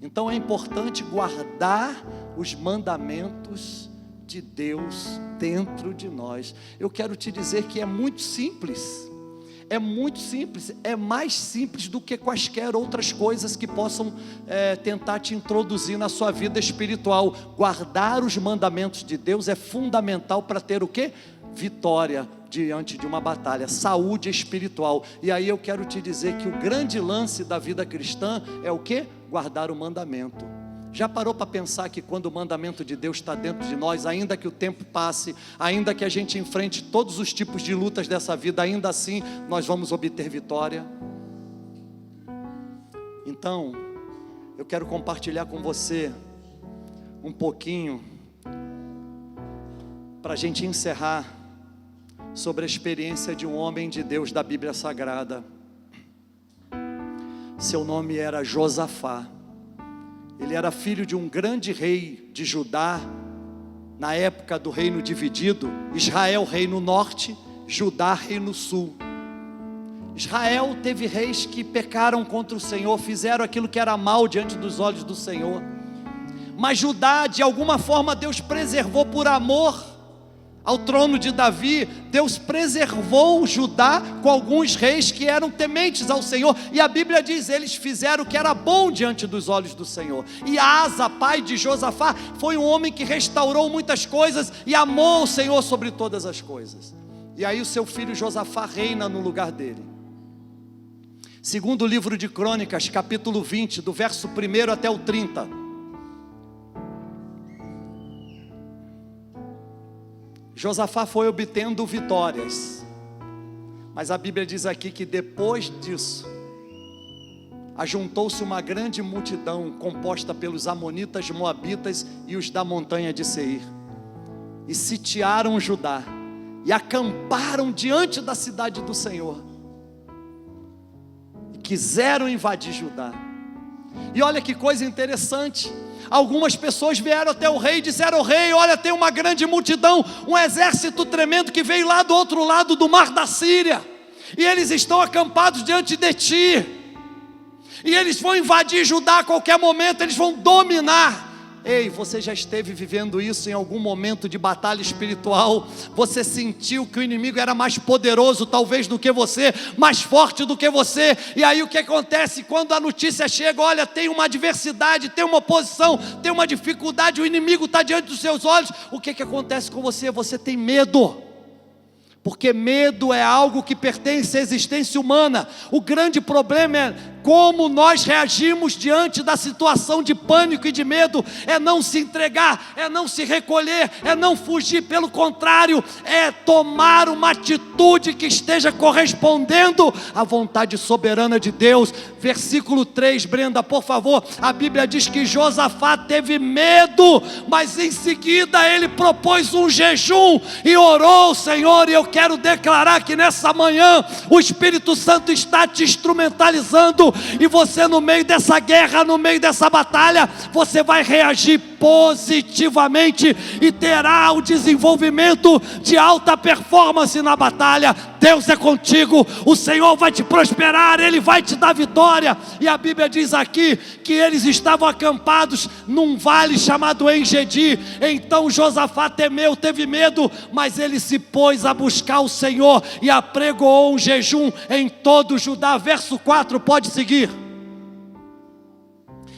Então é importante guardar os mandamentos de Deus dentro de nós. Eu quero te dizer que é muito simples. É muito simples, é mais simples do que quaisquer outras coisas que possam tentar te introduzir na sua vida espiritual. Guardar os mandamentos de Deus é fundamental para ter o quê? Vitória diante de uma batalha, saúde espiritual. E aí eu quero te dizer que o grande lance da vida cristã é o quê? Guardar o mandamento. Já parou para pensar que quando o mandamento de Deus está dentro de nós, ainda que o tempo passe, ainda que a gente enfrente todos os tipos de lutas dessa vida, ainda assim nós vamos obter vitória? Então, eu quero compartilhar com você um pouquinho, para a gente encerrar, sobre a experiência de um homem de Deus da Bíblia Sagrada. Seu nome era Josafá. Ele era filho de um grande rei de Judá, na época do reino dividido, Israel reino norte, Judá reino sul. Israel teve reis que pecaram contra o Senhor, fizeram aquilo que era mal diante dos olhos do Senhor. Mas Judá, de alguma forma, Deus preservou por amor ao trono de Davi. Deus preservou Judá com alguns reis que eram tementes ao Senhor, e a Bíblia diz: eles fizeram o que era bom diante dos olhos do Senhor. E Asa, pai de Josafá, foi um homem que restaurou muitas coisas e amou o Senhor sobre todas as coisas. E aí o seu filho Josafá reina no lugar dele. Segundo o livro de Crônicas, capítulo 20, do verso 1 até o 30. Josafá foi obtendo vitórias, mas a Bíblia diz aqui que depois disso, ajuntou-se uma grande multidão composta pelos amonitas, moabitas e os da montanha de Seir, e sitiaram Judá, e acamparam diante da cidade do Senhor, e quiseram invadir Judá. E olha que coisa interessante, algumas pessoas vieram até o rei e disseram: rei, olha, tem uma grande multidão, um exército tremendo que veio lá do outro lado do mar da Síria, e eles estão acampados diante de ti, e eles vão invadir Judá a qualquer momento, eles vão dominar. Ei, você já esteve vivendo isso em algum momento de batalha espiritual? Você sentiu que o inimigo era mais poderoso talvez do que você, mais forte do que você, e aí o que acontece quando a notícia chega? Olha, tem uma adversidade, tem uma oposição, tem uma dificuldade, o inimigo está diante dos seus olhos. O que acontece com você? Você tem medo, porque medo é algo que pertence à existência humana. O grande problema é como nós reagimos diante da situação de pânico e de medo. É não se entregar, é não se recolher, é não fugir, pelo contrário, é tomar uma atitude que esteja correspondendo à vontade soberana de Deus. Versículo 3, Brenda, por favor. A Bíblia diz que Josafá teve medo, mas em seguida ele propôs um jejum e orou ao Senhor. E eu quero declarar que nessa manhã o Espírito Santo está te instrumentalizando, e você, no meio dessa guerra, no meio dessa batalha, você vai reagir positivamente e terá o desenvolvimento de alta performance na batalha. Deus é contigo, o Senhor vai te prosperar, Ele vai te dar vitória. E a Bíblia diz aqui que eles estavam acampados num vale chamado En-Gedi. Então Josafá temeu, teve medo, mas ele se pôs a buscar o Senhor e apregoou um jejum em todo Judá. Verso 4, pode seguir.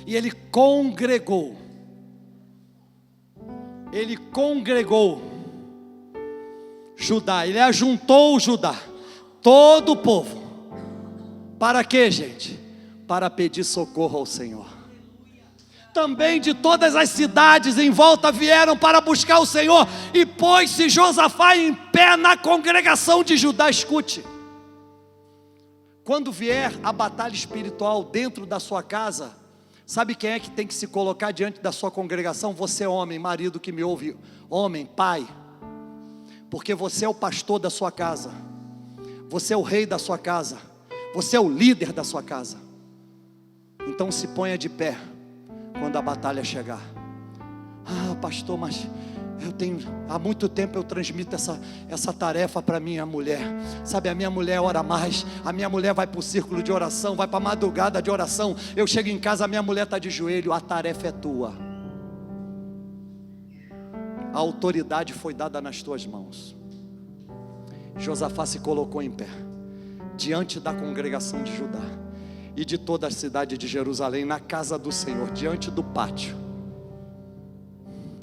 E ele congregou Judá, ele ajuntou Judá, todo o povo. Para quê, gente? Para pedir socorro ao Senhor. Também de todas as cidades em volta vieram para buscar o Senhor, e pôs-se Josafá em pé na congregação de Judá. Escute, quando vier a batalha espiritual dentro da sua casa, sabe quem é que tem que se colocar diante da sua congregação? Você, homem, marido que me ouve, homem, pai, porque você é o pastor da sua casa, você é o rei da sua casa, você é o líder da sua casa. Então se ponha de pé quando a batalha chegar. Ah, pastor, mas há muito tempo eu transmito essa tarefa para minha mulher. Sabe, a minha mulher ora mais, a minha mulher vai para o círculo de oração, vai para a madrugada de oração. Eu chego em casa, a minha mulher está de joelho. A tarefa é tua, a autoridade foi dada nas tuas mãos. Josafá se colocou em pé diante da congregação de Judá e de toda a cidade de Jerusalém, na casa do Senhor, diante do pátio,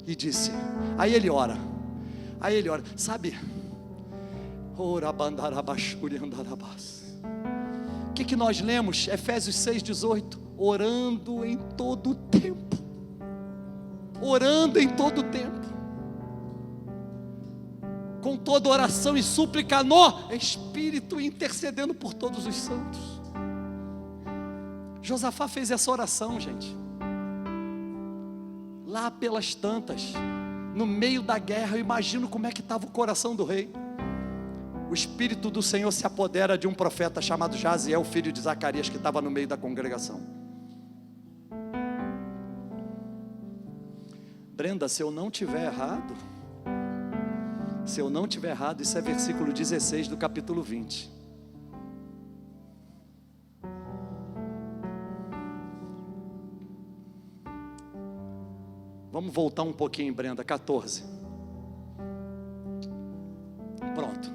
e disse, aí ele ora, sabe, o que nós lemos? Efésios 6,18, orando em todo o tempo, com toda oração e súplica no Espírito, intercedendo por todos os santos. Josafá fez essa oração, gente, lá pelas tantas, no meio da guerra. Eu imagino como é que estava o coração do rei. O Espírito do Senhor se apodera de um profeta chamado Jaziel, filho de Zacarias, que estava no meio da congregação. Brenda, se eu não tiver errado, isso é versículo 16 do capítulo 20. Vamos voltar um pouquinho, Brenda, 14. Pronto.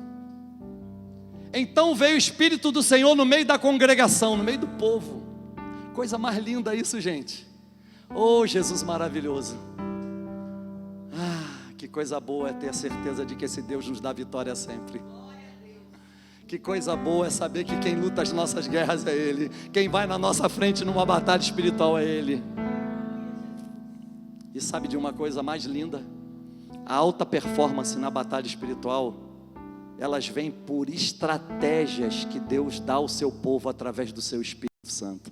Então veio o Espírito do Senhor no meio da congregação, no meio do povo. Coisa mais linda isso, gente. Oh, Jesus maravilhoso. Ah, que coisa boa é ter a certeza de que esse Deus nos dá vitória sempre. Que coisa boa é saber que quem luta as nossas guerras é Ele. Quem vai na nossa frente numa batalha espiritual é Ele. E sabe de uma coisa mais linda? A alta performance na batalha espiritual, elas vêm por estratégias que Deus dá ao seu povo através do seu Espírito Santo.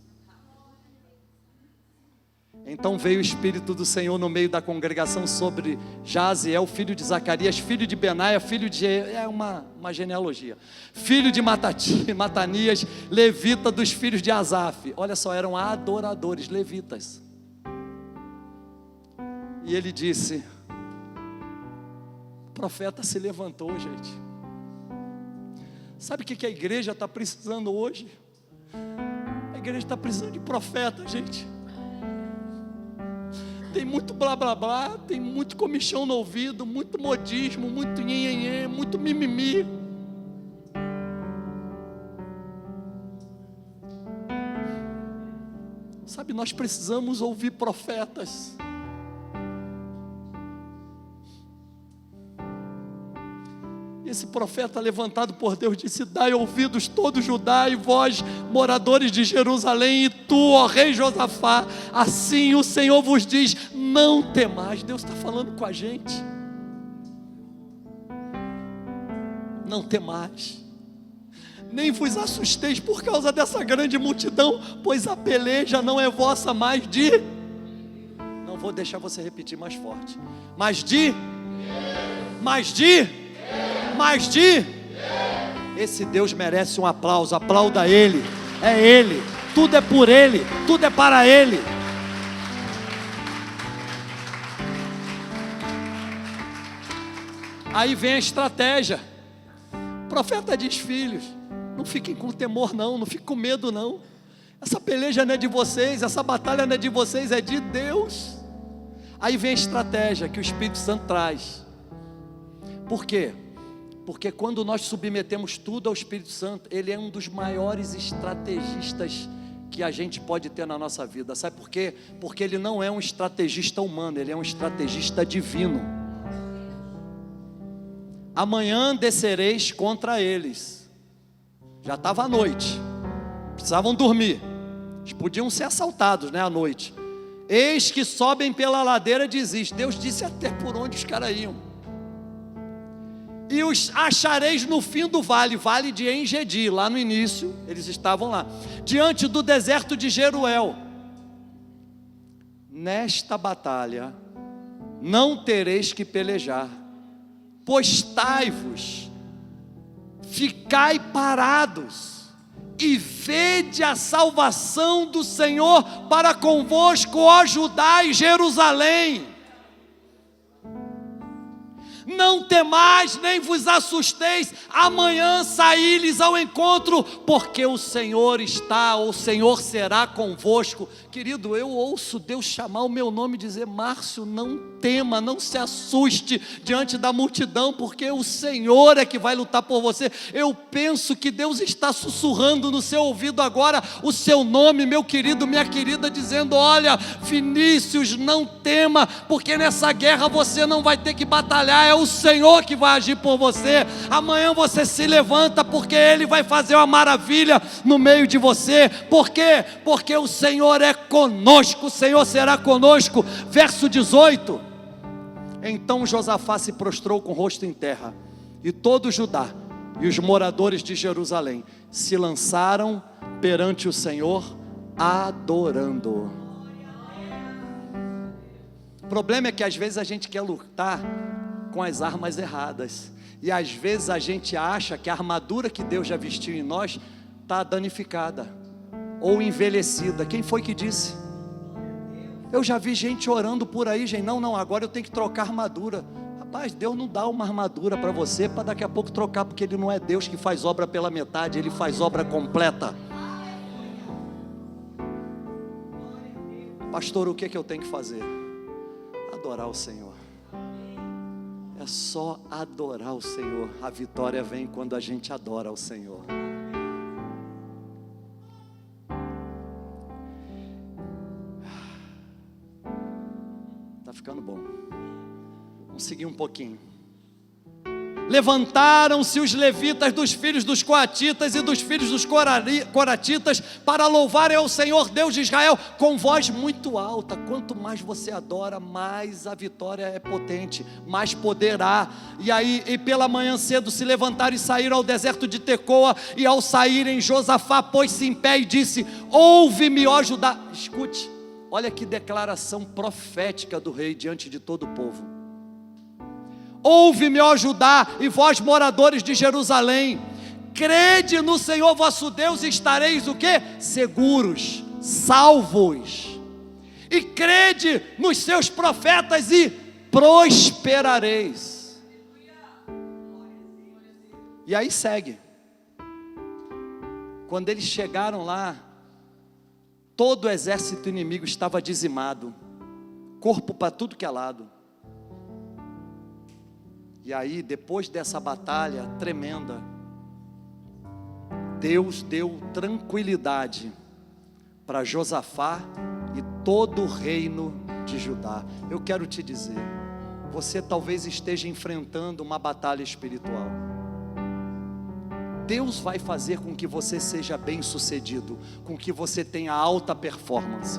Então veio o Espírito do Senhor no meio da congregação sobre Jaziel, filho de Zacarias, filho de Benaia, filho de... é uma genealogia. Filho de Matanias, levita dos filhos de Asaf. Olha só, eram adoradores, levitas. E ele disse, o profeta se levantou, gente. Sabe o que a igreja está precisando hoje? A igreja está precisando de profeta, gente. Tem muito blá blá blá, tem muito comichão no ouvido, muito modismo, muito nhenhenhê, muito mimimi. Sabe, nós precisamos ouvir profetas. Esse profeta levantado por Deus disse: dai ouvidos todo Judá e vós, moradores de Jerusalém, e tu, ó rei Josafá, assim o Senhor vos diz, não temais. Deus está falando com a gente. Não temais, nem vos assusteis por causa dessa grande multidão, pois a peleja não é vossa, mas de... Não vou deixar você repetir mais forte. Mas de... Esse Deus merece um aplauso. Aplauda Ele. É Ele. Tudo é por Ele. Tudo é para Ele. Aí vem a estratégia. O profeta diz: filhos, não fiquem com temor não fiquem com medo não. Essa peleja não é de vocês, essa batalha não é de vocês, é de Deus. Aí vem a estratégia que o Espírito Santo traz. Por quê? Porque quando nós submetemos tudo ao Espírito Santo, Ele é um dos maiores estrategistas que a gente pode ter na nossa vida. Sabe por quê? Porque Ele não é um estrategista humano, Ele é um estrategista divino. Amanhã descereis contra eles. Já estava à noite, precisavam dormir, eles podiam ser assaltados, à noite. Eis que sobem pela ladeira de Ziz. Deus disse até por onde os caras iam. E os achareis no fim do vale, vale de Engedi, lá no início, eles estavam lá, diante do deserto de Jeruel. Nesta batalha não tereis que pelejar, postai-vos, ficai parados, e vede a salvação do Senhor para convosco, ó Judá e Jerusalém. Não temais, nem vos assusteis, amanhã saí-lhes ao encontro, porque o Senhor está, o Senhor será convosco. Querido, eu ouço Deus chamar o meu nome e dizer: Márcio, não tema, não se assuste diante da multidão, porque o Senhor é que vai lutar por você. Eu penso que Deus está sussurrando no seu ouvido agora o seu nome, meu querido, minha querida, dizendo: olha, Vinícius, não tema, porque nessa guerra você não vai ter que batalhar, é o Senhor que vai agir por você. Amanhã você se levanta, porque Ele vai fazer uma maravilha no meio de você. Por quê? Porque o Senhor é conosco, o Senhor será conosco. Verso 18: então Josafá se prostrou com o rosto em terra, e todo Judá e os moradores de Jerusalém se lançaram perante o Senhor, adorando. O problema é que às vezes a gente quer lutar com as armas erradas, e às vezes a gente acha que a armadura que Deus já vestiu em nós está danificada ou envelhecida. Quem foi que disse? Eu já vi gente orando por aí, gente, não, agora eu tenho que trocar armadura. Rapaz, Deus não dá uma armadura para você para daqui a pouco trocar, porque Ele não é Deus que faz obra pela metade, Ele faz obra completa. Pastor, o que eu tenho que fazer? Adorar o Senhor. É só adorar o Senhor. A vitória vem quando a gente adora o Senhor. Está ficando bom. Vamos seguir um pouquinho. Levantaram-se os levitas dos filhos dos coatitas e dos filhos dos coratitas para louvarem ao Senhor Deus de Israel com voz muito alta. Quanto mais você adora, mais a vitória é potente, mais poder há. E pela manhã cedo se levantaram e saíram ao deserto de Tecoa, e ao saírem Josafá pôs-se em pé e disse: ouve-me, ó Judá. Escute, olha que declaração profética do rei diante de todo o povo. Ouve-me, ó Judá, e vós moradores de Jerusalém, crede no Senhor vosso Deus e estareis o quê? Seguros, salvos. E crede nos seus profetas e prosperareis. E aí segue. Quando eles chegaram lá, todo o exército inimigo estava dizimado, corpo para tudo que é lado. E aí, depois dessa batalha tremenda, Deus deu tranquilidade para Josafá e todo o reino de Judá. Eu quero te dizer, você talvez esteja enfrentando uma batalha espiritual. Deus vai fazer com que você seja bem sucedido, com que você tenha alta performance.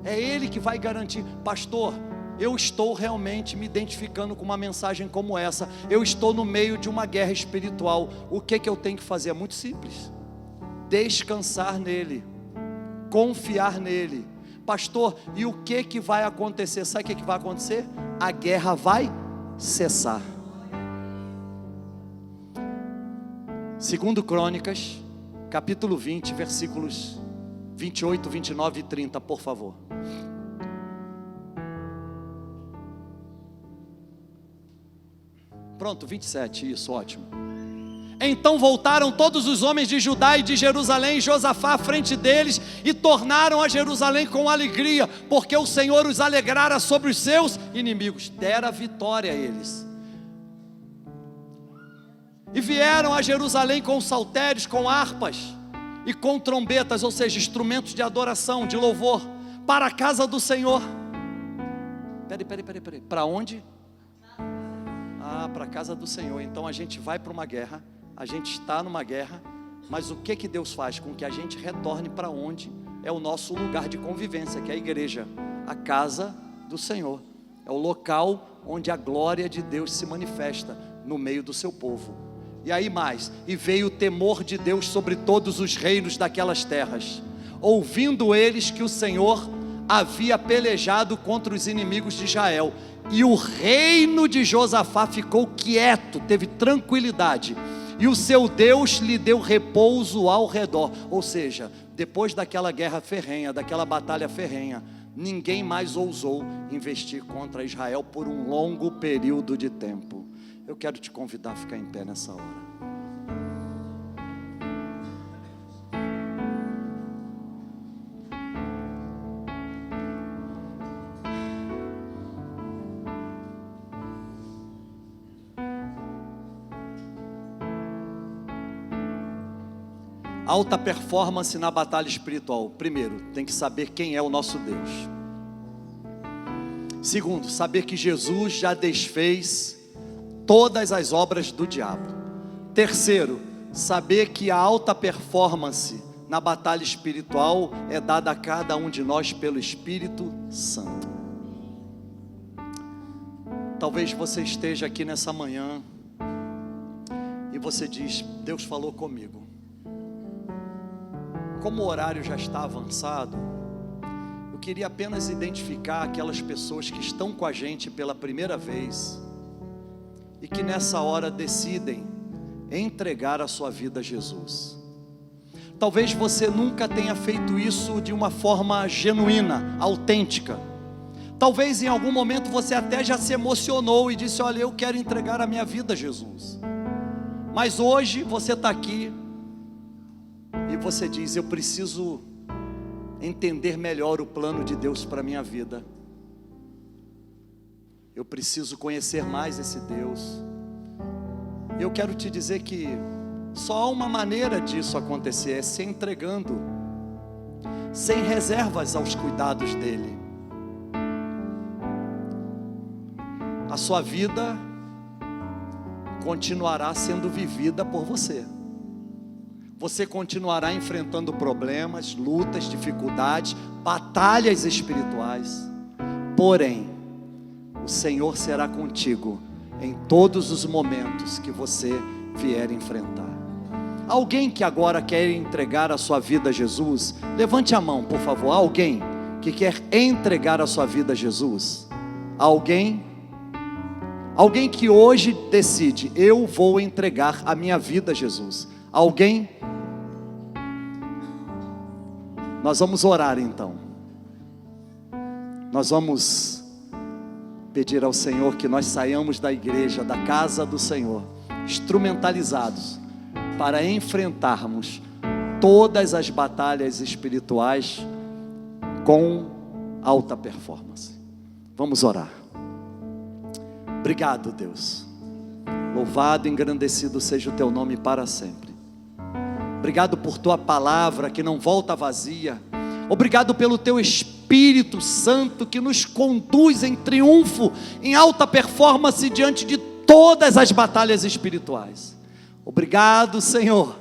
É Ele que vai garantir. Pastor, eu estou realmente me identificando com uma mensagem como essa. Eu estou no meio de uma guerra espiritual. O que eu tenho que fazer? É muito simples: descansar nele, confiar nele. Pastor, e o que vai acontecer? Sabe o que vai acontecer? A guerra vai cessar. 2 Crônicas, capítulo 20, versículos 28, 29 e 30, por favor. Pronto, 27, isso, ótimo. Então voltaram todos os homens de Judá e de Jerusalém, e Josafá à frente deles, e tornaram a Jerusalém com alegria, porque o Senhor os alegrara sobre os seus inimigos, dera vitória a eles. E vieram a Jerusalém com saltérios, com harpas e com trombetas, ou seja, instrumentos de adoração, de louvor, para a casa do Senhor. Peraí, para onde? Para a casa do Senhor. Então a gente vai para uma guerra, a gente está numa guerra, mas o que Deus faz? Com que a gente retorne para onde é o nosso lugar de convivência, que é a igreja, a casa do Senhor. É o local onde a glória de Deus se manifesta no meio do seu povo. E aí mais, e veio o temor de Deus sobre todos os reinos daquelas terras, ouvindo eles que o Senhor havia pelejado contra os inimigos de Israel. E o reino de Josafá ficou quieto, teve tranquilidade, e o seu Deus lhe deu repouso ao redor. Ou seja, depois daquela guerra ferrenha, daquela batalha ferrenha, ninguém mais ousou investir contra Israel por um longo período de tempo. Eu quero te convidar a ficar em pé nessa hora. Alta performance na batalha espiritual. Primeiro, tem que saber quem é o nosso Deus. Segundo, saber que Jesus já desfez todas as obras do diabo. Terceiro, saber que a alta performance na batalha espiritual é dada a cada um de nós pelo Espírito Santo. Talvez você esteja aqui nessa manhã e você diz: Deus falou comigo. Como o horário já está avançado, eu queria apenas identificar aquelas pessoas que estão com a gente pela primeira vez e que nessa hora decidem entregar a sua vida a Jesus. Talvez você nunca tenha feito isso de uma forma genuína, autêntica. Talvez em algum momento você até já se emocionou e disse: olha, eu quero entregar a minha vida a Jesus. Mas hoje você está aqui e você diz: eu preciso entender melhor o plano de Deus para a minha vida. Eu preciso conhecer mais esse Deus. Eu quero te dizer que só há uma maneira disso acontecer: é se entregando, sem reservas aos cuidados dEle. A sua vida continuará sendo vivida por você. Você continuará enfrentando problemas, lutas, dificuldades, batalhas espirituais. Porém, o Senhor será contigo em todos os momentos que você vier enfrentar. Alguém que agora quer entregar a sua vida a Jesus, levante a mão, por favor. Alguém que quer entregar a sua vida a Jesus? Alguém? Alguém que hoje decide: eu vou entregar a minha vida a Jesus. Alguém? Nós vamos orar então. Nós vamos pedir ao Senhor que nós saiamos da igreja, da casa do Senhor, instrumentalizados, para enfrentarmos todas as batalhas espirituais com alta performance. Vamos orar. Obrigado, Deus. Louvado e engrandecido seja o teu nome para sempre. Obrigado por tua palavra que não volta vazia. Obrigado pelo teu Espírito Santo que nos conduz em triunfo, em alta performance diante de todas as batalhas espirituais. Obrigado, Senhor,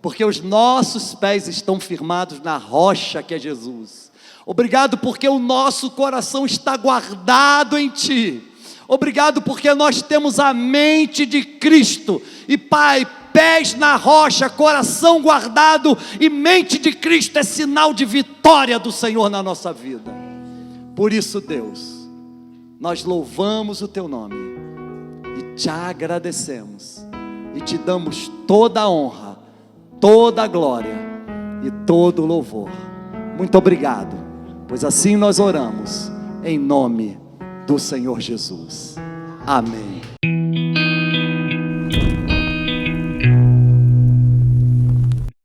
porque os nossos pés estão firmados na rocha que é Jesus. Obrigado porque o nosso coração está guardado em Ti. Obrigado porque nós temos a mente de Cristo. E Pai, pés na rocha, coração guardado e mente de Cristo é sinal de vitória do Senhor na nossa vida. Por isso, Deus, nós louvamos o Teu nome e Te agradecemos e Te damos toda a honra, toda a glória e todo o louvor. Muito obrigado, pois assim nós oramos em nome do Senhor Jesus. Amém.